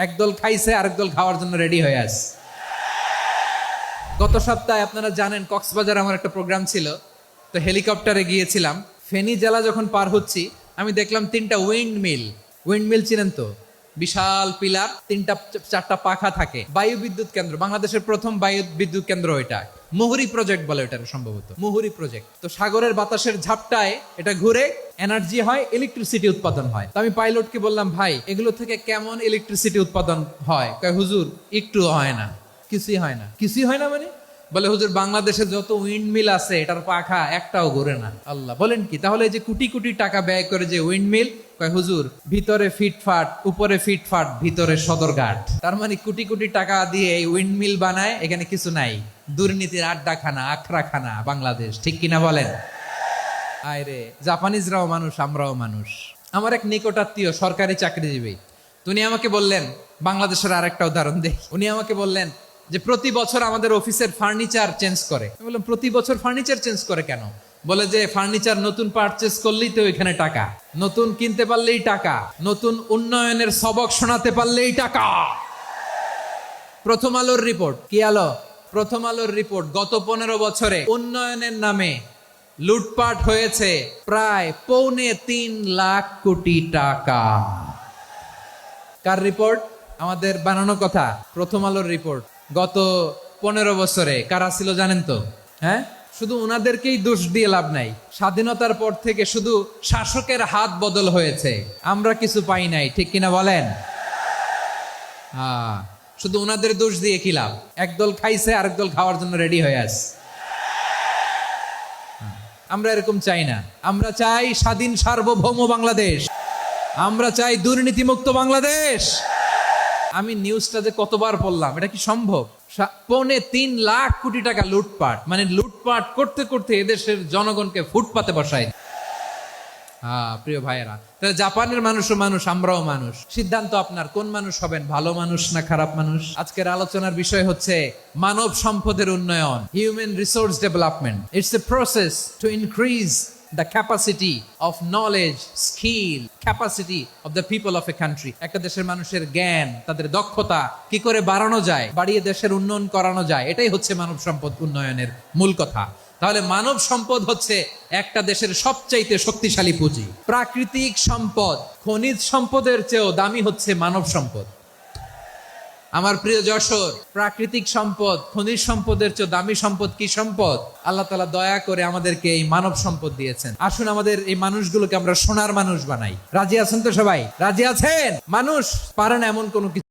একদল খাইছে, আরেক দল খাওয়ার জন্য রেডি হয়ে আছে। গত সপ্তাহে আপনারা জানেন কক্সবাজার আমার একটা প্রোগ্রাম ছিল, তো হেলিকপ্টারে গিয়েছিলাম। ফেনী জেলা যখন পার হচ্ছি আমি দেখলাম 3টা উইন্ড মিল চিনেন তো? বিশাল পিলার, 3টা-4টা পাখা থাকে। বায়ু বিদ্যুৎ কেন্দ্র, বাংলাদেশের প্রথম বায়ু বিদ্যুৎ কেন্দ্র এটা। মুহুরী প্রজেক্ট বলে এটা, সম্ভবত মুহুরী প্রজেক্ট। তো সাগরের বাতাসের ঝাপটায় এটা ঘুরে এনার্জি হয়, ইলেকট্রিসিটি উৎপাদন হয়। তো আমি পাইলটকে বললাম, ভাই এগুলো থেকে কেমন ইলেকট্রিসিটি উৎপাদন হয়? কয় হুজুর একটু হয় না, কিছুই হয় না। কিছুই হয় না মানে? বলে হুজুর বাংলাদেশে যত উইন্ডমিল আছে এটার পাখা একটাও ঘুরে না। আল্লাহ, বলেন কি? তাহলে যে কোটি কোটি টাকা ব্যয় করে যে উইন্ডমিল, কয় হুজুর ভিতরে ফিটফাট, উপরে ফিটফাট, ভিতরে সদরঘাট। তার মানে কোটি কোটি টাকা দিয়ে এই উইন্ডমিল বানায়, এখানে কিছু নাই। দুর্নীতির আড্ডাখানা, আখড়াখানা বাংলাদেশ, ঠিক কিনা বলেন? আয় রে, জাপানিজরাও মানুষ, আমরাও মানুষ। আমার এক নিকটাত্মীয় সরকারি চাকরিজীবী, উনি আমাকে বললেন, বাংলাদেশের আরেকটা উদাহরণ দেই। উনি আমাকে বললেন যে প্রতি বছর আমাদের অফিসের ফার্নিচার চেঞ্জ করে। আমি বললাম, প্রতি বছর ফার্নিচার চেঞ্জ করে কেন? বলে যে ফার্নিচার নতুন পারচেজ করলেই তো এখানে টাকা, নতুন কিনতে পারলেই টাকা, নতুন উন্নয়নের সবক শোনাতে পারলেই টাকা। প্রথম আলোর রিপোর্ট, কি আলো? প্রথম আলোর রিপোর্ট, গত 15 বছরে উন্নয়নের নামে লুটপাট হয়েছে প্রায় 3.25 লাখ কোটি টাকা। কার রিপোর্ট? আমাদের বানানো কথা। প্রথম আলোর রিপোর্ট। গত 15 বছরে কারা ছিল জানেন তো? হ্যাঁ, শুধু ওনাদেরকেই দোষ দিয়ে লাভ নাই। স্বাধীনতার পর থেকে শুধু শাসকের হাত বদল হয়েছে, আমরা কিছু পাই নাই, ঠিক কিনা বলেন? শুধু ওনাদের দোষ দিয়ে কি লাভ? একদল খাইছে, আরেক দল খাওয়ার জন্য রেডি হয়ে আছে। আমরা এরকম চাই না। আমরা চাই স্বাধীন সার্বভৌম বাংলাদেশ। আমরা চাই দুর্নীতিমুক্ত বাংলাদেশ। আমি নিউজটা যে কতবার পড়লাম, এটা কি সম্ভব? 3.25 লাখ কোটি টাকা লুটপাট, মানে লুটপাট করতে করতে এদেশের জনগণকে ফুটপাতে বসায়। প্রিয় ভাইয়েরা, তাহলে জাপানের মানুষও মানুষ, আমরাও মানুষ। সিদ্ধান্ত আপনার, কোন মানুষ হবেন, ভালো মানুষ না খারাপ মানুষ? আজকের আলোচনার বিষয় হচ্ছে মানব সম্পদের উন্নয়ন, human resource development. It's a process to increase the capacity of knowledge, skill, capacity of the people of a country. একটা দেশের মানুষের জ্ঞান, তাদের দক্ষতা কি করে বাড়ানো যায়, বাড়িয়ে দেশের উন্নয়ন করানো যায়, এটাই হচ্ছে মানব সম্পদ উন্নয়নের মূল কথা। তাহলে মানব সম্পদ হচ্ছে একটা দেশের সবচাইতে শক্তিশালী পুঁজি। প্রাকৃতিক সম্পদ, খনিজ সম্পদের চেয়েও দামি হচ্ছে মানব সম্পদ। আমার প্রিয় যশোর, প্রাকৃতিক সম্পদ, খনিজ সম্পদের চেয়ে দামি সম্পদ কি সম্পদ? আল্লাহ তাআলা দয়া করে আমাদেরকে এই মানব সম্পদ দিয়েছেন। আসুন আমাদের এই মানুষগুলোকে আমরা সোনার মানুষ বানাই। রাজি আছেন তো সবাই? রাজি আছেন? মানুষ পারে না এমন কোনো কিছু